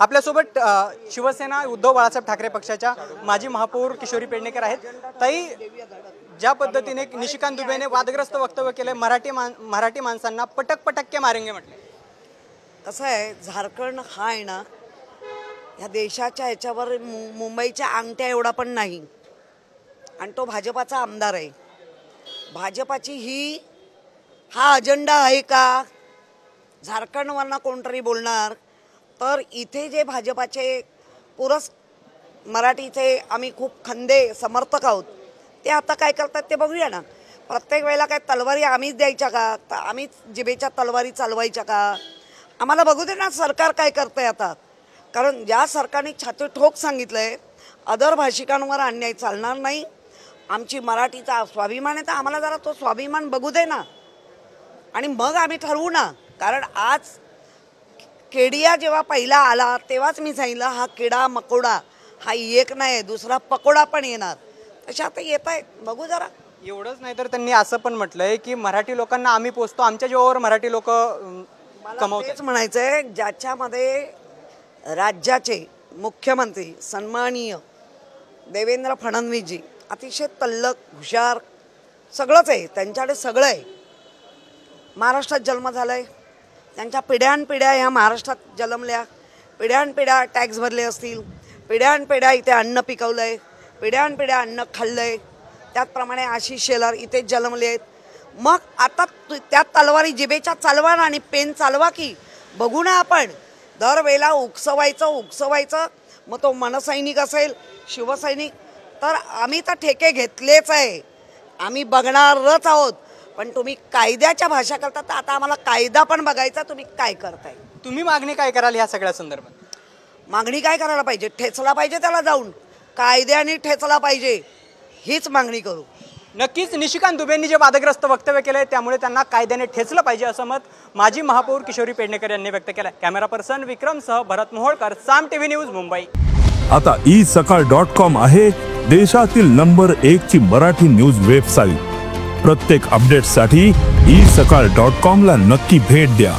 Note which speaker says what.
Speaker 1: आपल्यासोबत शिवसेना उद्धव बाळासाहेब ठाकरे पक्षाच्या माजी महापौर किशोरी पेडणेकर आहेत। ताई, ज्या पद्धतीने निशिकांत दुबेने वादग्रस्त वक्तव्य केले, मराठी माणसांना पटक पटक के मारेंगे म्हटले।
Speaker 2: कसं आहे, झारखंड हा आहे ना, ह्या देशाच्या ह्याच्यावर मुंबईच्या अंगठ्या एवढा पण नाही, आणि तो भाजपाचा आमदार आहे। भाजपाची हा अजेंडा आहे का? झारखंडवरनं कोणतरी बोलणार तर इथे जे भाजपाचे मराठीचे आम्ही खूप खंदे समर्थक आहोत, ते आता काय करतात ते बघूया ना। प्रत्येक वेळेला काय तलवारी आम्हीच द्यायच्या का? आम्हीच जिभेच्या तलवारी चालवायच्या का? आम्हाला बघू दे ना सरकार काय करतंय आता। कारण ज्या सरकारने छाती ठोक सांगितलंय अदर भाषिकांवर अन्याय चालणार नाही, आमची मराठीचा स्वाभिमान आहे, तर आम्हाला जरा तो स्वाभिमान बघू दे ना, आणि मग आम्ही ठरवू ना। कारण आज केडिया जेव्हा पहिला आला तेव्हाच मी सांगितलं, हा किडा मकोडा हा एक नाही, दुसरा पकोडा पण येणार, तशा आता येत आहे, बघू जरा।
Speaker 1: एवढंच नाही तर त्यांनी असं पण म्हटलंय की मराठी लोकांना आम्ही पोचतो, आमच्या जीवावर मराठी लोक कमवतात।
Speaker 2: तेच म्हणायचंय, ज्याच्यामध्ये राज्याचे मुख्यमंत्री सन्माननीय देवेंद्र फडणवीसजी अतिशय तल्लख, हुशार, सगळंच आहे त्यांच्याकडे, सगळं आहे। महाराष्ट्रात जन्म झालाय, त्यांच्या पिढ्यानपिढ्या ह्या महाराष्ट्रात जन्मल्या, पिढ्यानपिढ्या टॅक्स भरले असतील, पिढ्यानपिढ्या इथे अन्न पिकवलंय, पिढ्यानपिढ्या अन्न खाल्लंय, त्याचप्रमाणे आशिष शेलार इथे जन्मले आहेत। मग आता त्या तलवारी जिभेच्या चालवा आणि पेन चालवा की बघू ना आपण। दरवेळेला उकसवायचं, मग तो मनसैनिक असेल, शिवसैनिक, तर आम्ही तर ठेके घेतलेच आहे, आम्ही बघणारच आहोत। पण तुम्ही कायद्याच्या भाषा करता, तर आता आम्हाला कायदा पण बघायचा, तुम्ही काय करताय।
Speaker 1: तुम्ही मागणी काय कराल या सगळ्या संदर्भात?
Speaker 2: मागणी काय करायला पाहिजे? ठेचला पाहिजे त्याला, जाऊन कायद्याने ठेचला पाहिजे, हीच मागणी करू।
Speaker 1: नक्कीच निशिकांत दुबेंनी जे वादग्रस्त वक्तव्य केले त्यामुळे त्यांना कायद्याने ठेचलं पाहिजे, असं मत माजी महापौर किशोरी पेडणेकर यांनी व्यक्त केलं। कॅमेरा पर्सन विक्रमसह भरत मोहोळकर, साम टीव्ही न्यूज, मुंबई।
Speaker 3: आता isakal.com आहे देशातील नंबर 1 ची मराठी न्यूज वेबसाईट। प्रत्येक अपडेटसाठी isakal.com ला नक्की भेट द्या।